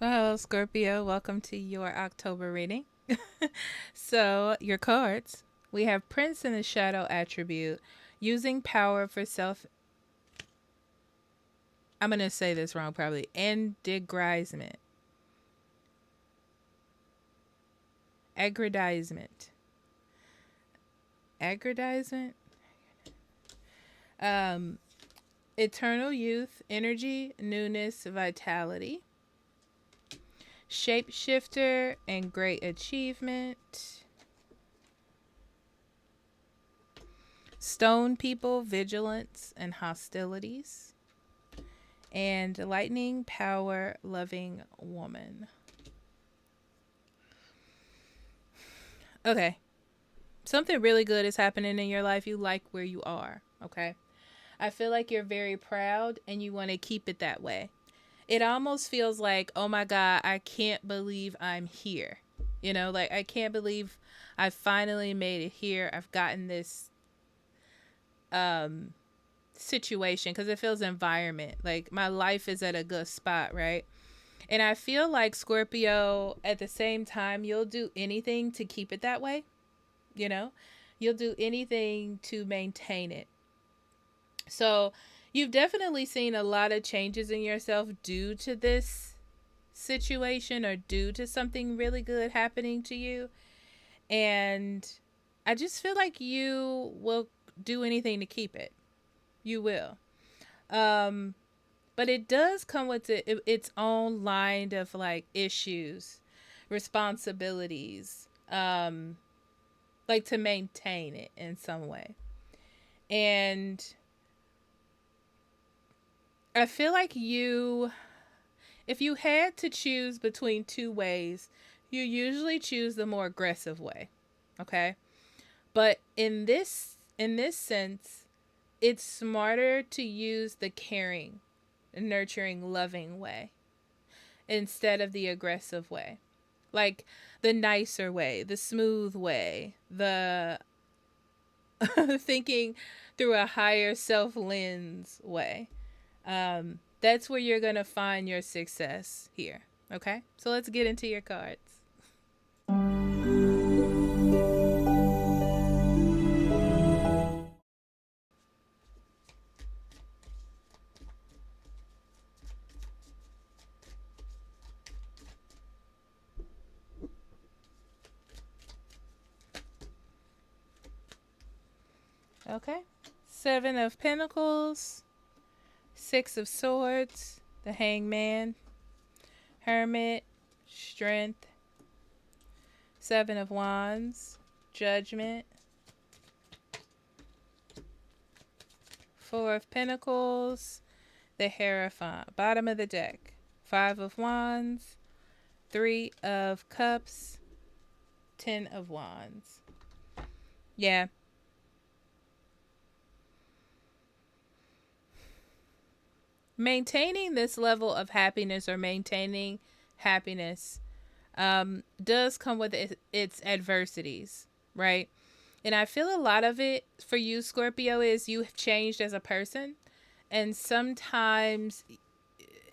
Well, Scorpio, welcome to your October reading. So, your cards. We have Prince in the Shadow attribute, using power for self. I'm going to say this wrong probably. Aggrandizement. Aggrandizement. Aggrandizement? Um, Eternal youth, energy, newness, vitality. Shapeshifter and great achievement. Stone people, vigilance, and hostilities. And lightning, power, loving woman. Okay. Something really good is happening in your life. You like where you are. Okay. I feel like you're very proud and you want to keep it that way. It almost feels like, oh my God, I can't believe I'm here. You know, like I can't believe I finally made it here. I've gotten this um situation because it feels environment. Like my life is at a good spot, right? And I feel like Scorpio, at the same time, you'll do anything to keep it that way. You know, you'll do anything to maintain it. So you've definitely seen a lot of changes in yourself due to this situation or due to something really good happening to you. And I just feel like you will do anything to keep it. You will. Um, but it does come with its own line of like issues, responsibilities, like to maintain it in some way. And I feel like if you had to choose between two ways, you usually choose the more aggressive way. Okay? But in this sense, it's smarter to use the caring, nurturing, loving way instead of the aggressive way. Like the nicer way, the smooth way, the thinking through a higher self lens way. That's where you're going to find your success here. Okay? So let's get into your cards. Okay? Seven of Pentacles, Six of Swords, the Hangman, Hermit, Strength, Seven of Wands, Judgment, Four of Pentacles, the Hierophant, bottom of the deck, Five of Wands, Three of Cups, Ten of Wands. Yeah. Maintaining this level of happiness or maintaining happiness does come with its adversities, right? And I feel a lot of it for you, Scorpio, is you have changed as a person. And sometimes,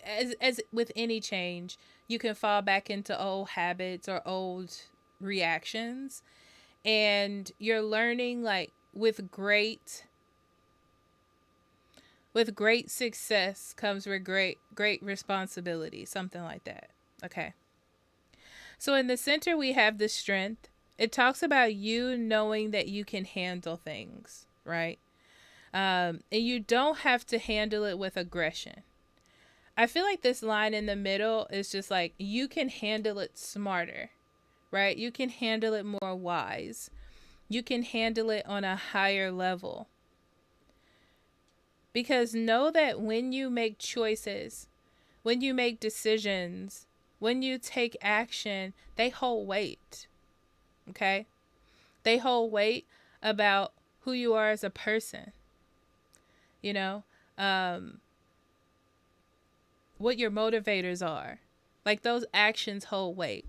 as with any change, you can fall back into old habits or old reactions. And you're learning, like, with great success comes with great responsibility, something like that. Okay. So in the center we have the strength. It talks about you knowing that you can handle things, right? And you don't have to handle it with aggression. I feel like this line in the middle is just like you can handle it smarter, right? You can handle it more wise. You can handle it on a higher level. Because know that when you make choices, when you make decisions, when you take action, they hold weight. Okay? They hold weight about who you are as a person. You know, what your motivators are. Like those actions hold weight.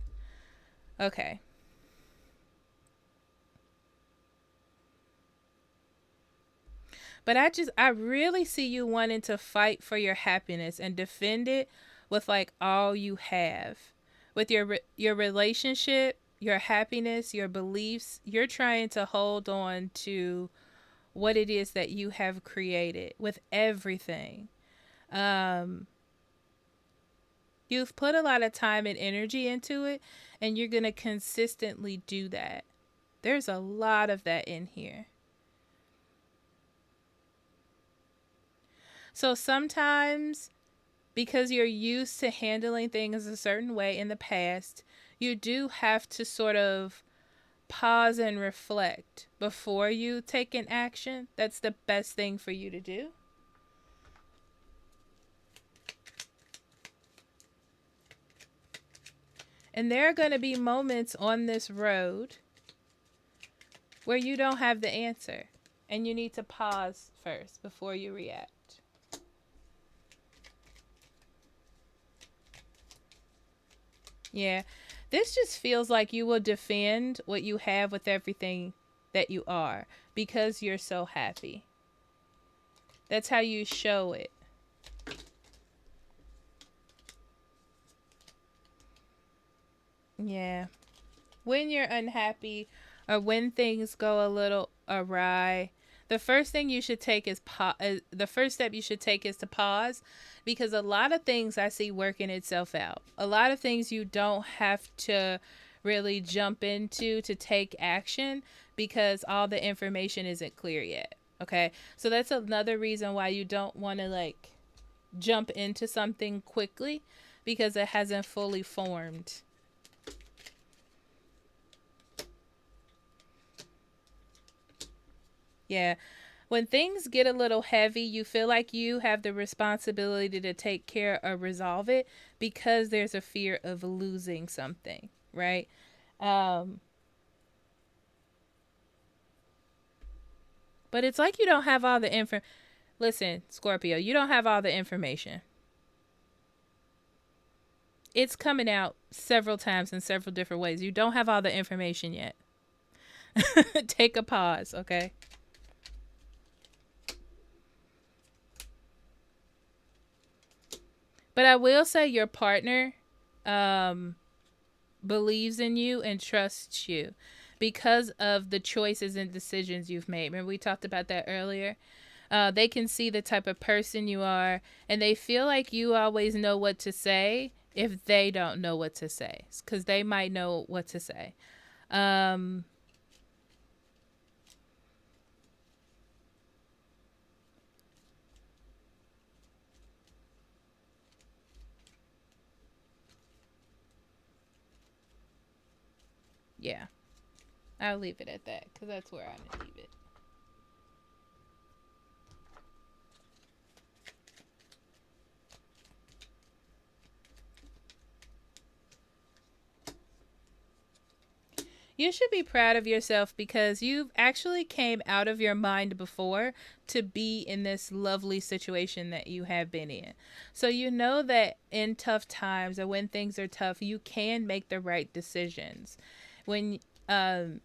Okay. But I really see you wanting to fight for your happiness and defend it with like all you have. With your relationship, your happiness, your beliefs, you're trying to hold on to what it is that you have created with everything. Um you've put a lot of time and energy into it, and you're going to consistently do that. There's a lot of that in here. So sometimes, because you're used to handling things a certain way in the past, you do have to sort of pause and reflect before you take an action. That's the best thing for you to do. And there are going to be moments on this road where you don't have the answer, and you need to pause first before you react. Yeah, this just feels like you will defend what you have with everything that you are because you're so happy. That's how you show it. Yeah. When you're unhappy or when things go a little awry, the first thing you should take is the first step you should take is to pause, because a lot of things I see working itself out. A lot of things you don't have to really jump into to take action because all the information isn't clear yet. Okay? So that's another reason why you don't want to like jump into something quickly, because it hasn't fully formed. Yeah. When things get a little heavy, you feel like you have the responsibility to take care or resolve it because there's a fear of losing something, right? Um, but it's like you don't have all the info. Listen, Scorpio, you don't have all the information. It's coming out several times in several different ways. You don't have all the information yet. Take a pause, okay? But I will say your partner believes in you and trusts you because of the choices and decisions you've made. Remember, we talked about that earlier. They can see the type of person you are, and they feel like you always know what to say if they don't know what to say, because they might know what to say. Um, yeah, I'll leave it at that because that's where I'm gonna leave it. You should be proud of yourself because you've actually came out of your mind before to be in this lovely situation that you have been in. So you know that in tough times or when things are tough, you can make the right decisions. When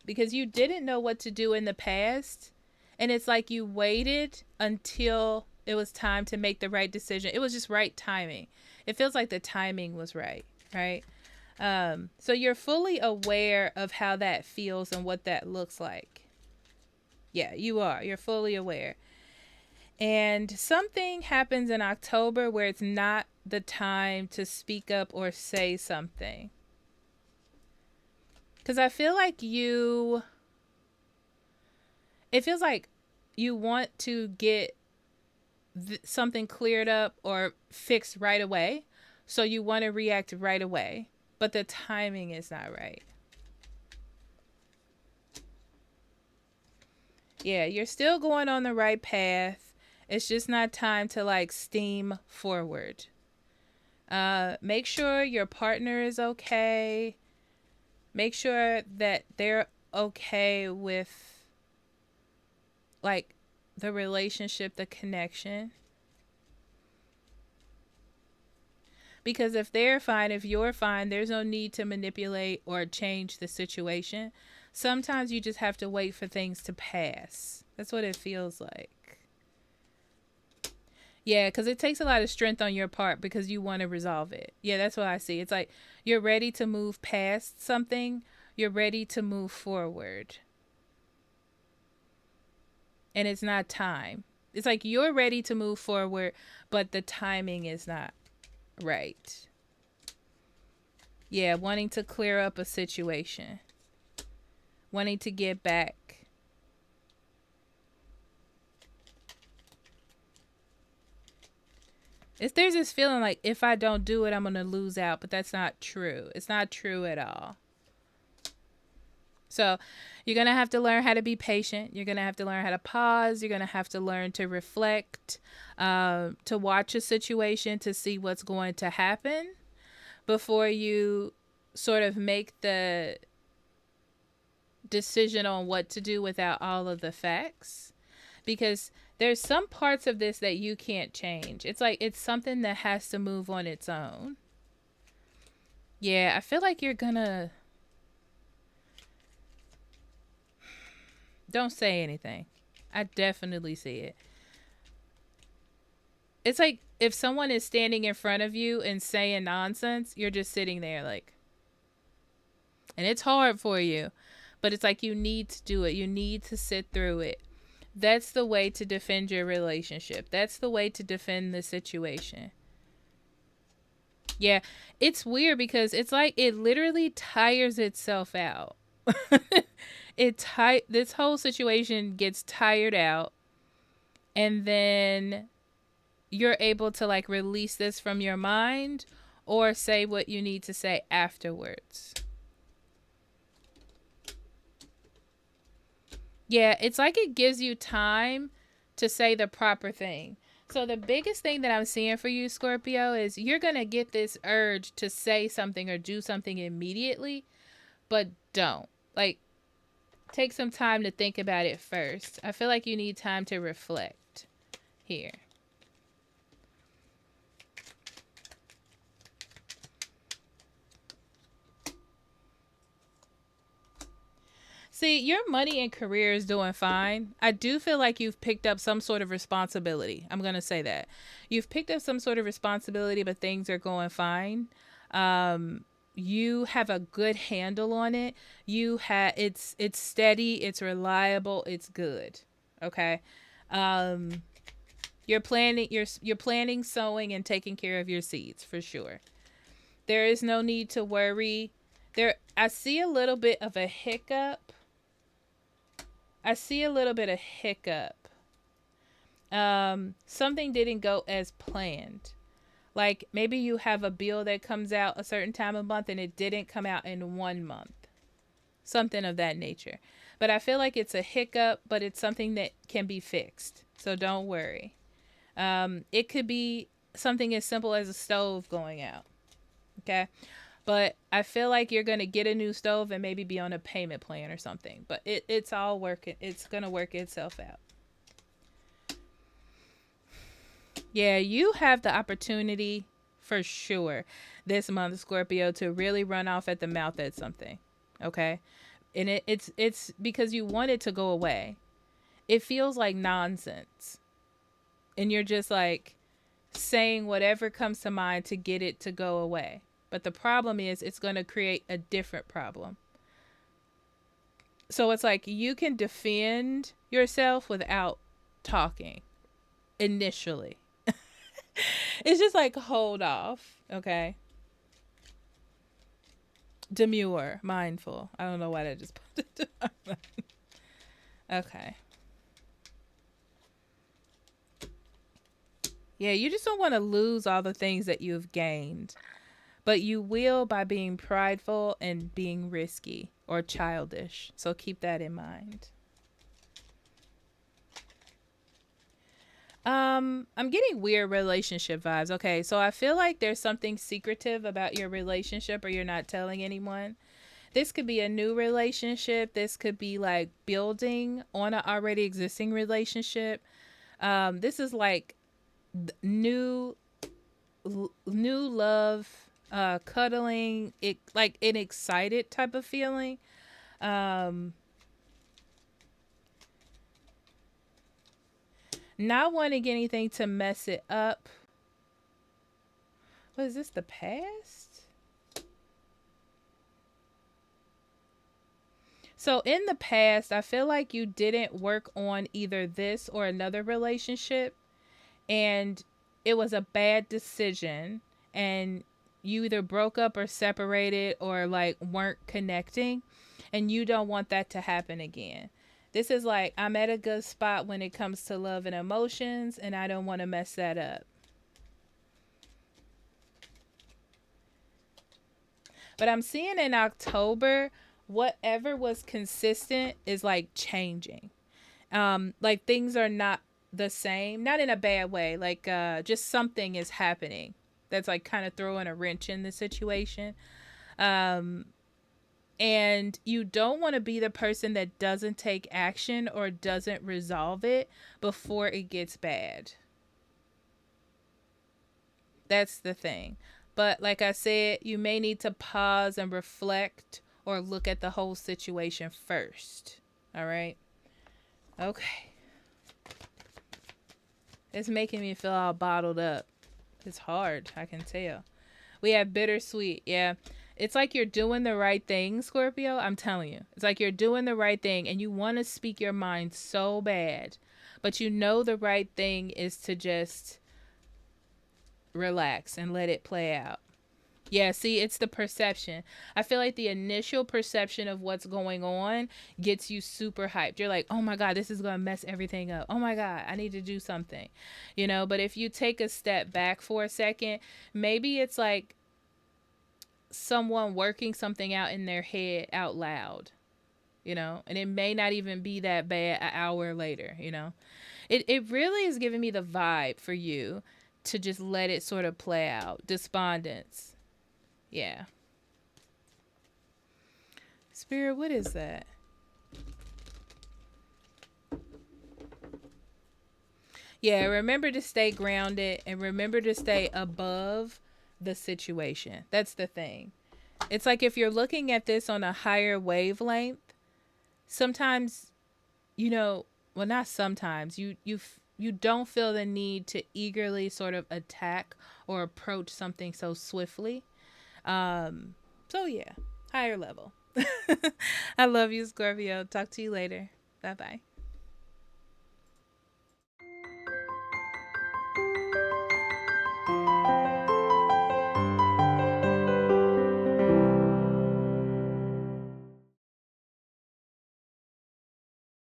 because you didn't know what to do in the past, and it's like you waited until it was time to make the right decision. It was just right timing. It feels like the timing was right, right? So you're fully aware of how that feels and what that looks like. Yeah, you are. You're fully aware. And something happens in October where it's not the time to speak up or say something. Because I feel like it feels like you want to get something cleared up or fixed right away. So you want to react right away. But the timing is not right. Yeah, you're still going on the right path. It's just not time to like steam forward. Make sure your partner is okay. Make sure that they're okay with like the relationship, the connection. Because if they're fine, if you're fine, there's no need to manipulate or change the situation. Sometimes you just have to wait for things to pass. That's what it feels like. Yeah, because it takes a lot of strength on your part because you want to resolve it. Yeah, that's what I see. It's like you're ready to move past something, you're ready to move forward, and it's not time. It's like you're ready to move forward, but the timing is not right. Yeah, wanting to clear up a situation, wanting to get back. There's this feeling like if I don't do it, I'm going to lose out, but that's not true. It's not true at all. So you're going to have to learn how to be patient. You're going to have to learn how to pause. You're going to have to learn to reflect, to watch a situation to see what's going to happen before you sort of make the decision on what to do without all of the facts. Because there's some parts of this that you can't change. It's like it's something that has to move on its own. Yeah, I feel like you're gonna... Don't say anything. I definitely see it. It's like if someone is standing in front of you and saying nonsense, you're just sitting there like... And it's hard for you, but it's like you need to do it. You need to sit through it. That's the way to defend your relationship. That's the way to defend the situation. Yeah, it's weird because it's like it literally tires itself out. This whole situation gets tired out, and then you're able to like release this from your mind or say what you need to say afterwards. Yeah, it's like it gives you time to say the proper thing. So the biggest thing that I'm seeing for you, Scorpio, is you're going to get this urge to say something or do something immediately, but don't. Like, take some time to think about it first. I feel like you need time to reflect here. See, your money and career is doing fine. I do feel like you've picked up some sort of responsibility. I'm going to say that. You've picked up some sort of responsibility, but things are going fine. You have a good handle on it. It's steady, it's reliable, it's good. Okay? You're planning sowing and taking care of your seeds for sure. There is no need to worry. I see a little bit of a hiccup. Something didn't go as planned. Like maybe you have a bill that comes out a certain time of month and it didn't come out in 1 month. Something of that nature. But I feel like it's a hiccup, but it's something that can be fixed. So don't worry. It could be something as simple as a stove going out. Okay? But I feel like you're going to get a new stove and maybe be on a payment plan or something. But it's all working. It's going to work itself out. Yeah, you have the opportunity for sure this month, Scorpio, to really run off at the mouth at something. Okay? And it's because you want it to go away. It feels like nonsense. And you're just like saying whatever comes to mind to get it to go away. But the problem is it's going to create a different problem. So it's like you can defend yourself without talking initially. It's just like hold off, okay? Demure, mindful. I don't know why I just put it. Okay. Yeah, you just don't want to lose all the things that you've gained. But you will by being prideful and being risky or childish. So keep that in mind. I'm getting weird relationship vibes. Okay, so I feel like there's something secretive about your relationship or you're not telling anyone. This could be a new relationship. This could be like building on an already existing relationship. This is like new love, cuddling, it like an excited type of feeling. Not wanting anything to mess it up. What is this, the past? So in the past, I feel like you didn't work on either this or another relationship, and it was a bad decision, and you either broke up or separated or like weren't connecting, and you don't want that to happen again. This is like, I'm at a good spot when it comes to love and emotions, and I don't want to mess that up. But I'm seeing in October, whatever was consistent is like changing. Like things are not the same, not in a bad way. Like just something is happening that's like kind of throwing a wrench in the situation. Um, and you don't want to be the person that doesn't take action or doesn't resolve it before it gets bad. That's the thing. But like I said, you may need to pause and reflect or look at the whole situation first. All right. Okay. It's making me feel all bottled up. It's hard, I can tell. We have bittersweet. Yeah. It's like you're doing the right thing, Scorpio. I'm telling you. It's like you're doing the right thing and you want to speak your mind so bad. But you know the right thing is to just relax and let it play out. Yeah, see, it's the perception. I feel like the initial perception of what's going on gets you super hyped. You're like, oh my God, this is going to mess everything up. Oh my God, I need to do something. You know, but if you take a step back for a second, maybe it's like someone working something out in their head out loud, you know, and it may not even be that bad an hour later, you know. It really is giving me the vibe for you to just let it sort of play out. Despondence. Yeah. Spirit, what is that? Yeah, remember to stay grounded and remember to stay above the situation. That's the thing. It's like if you're looking at this on a higher wavelength, sometimes, you know, well, not sometimes, you don't feel the need to eagerly sort of attack or approach something so swiftly. So yeah, higher level. I love you, Scorpio. Talk to you later. Bye bye.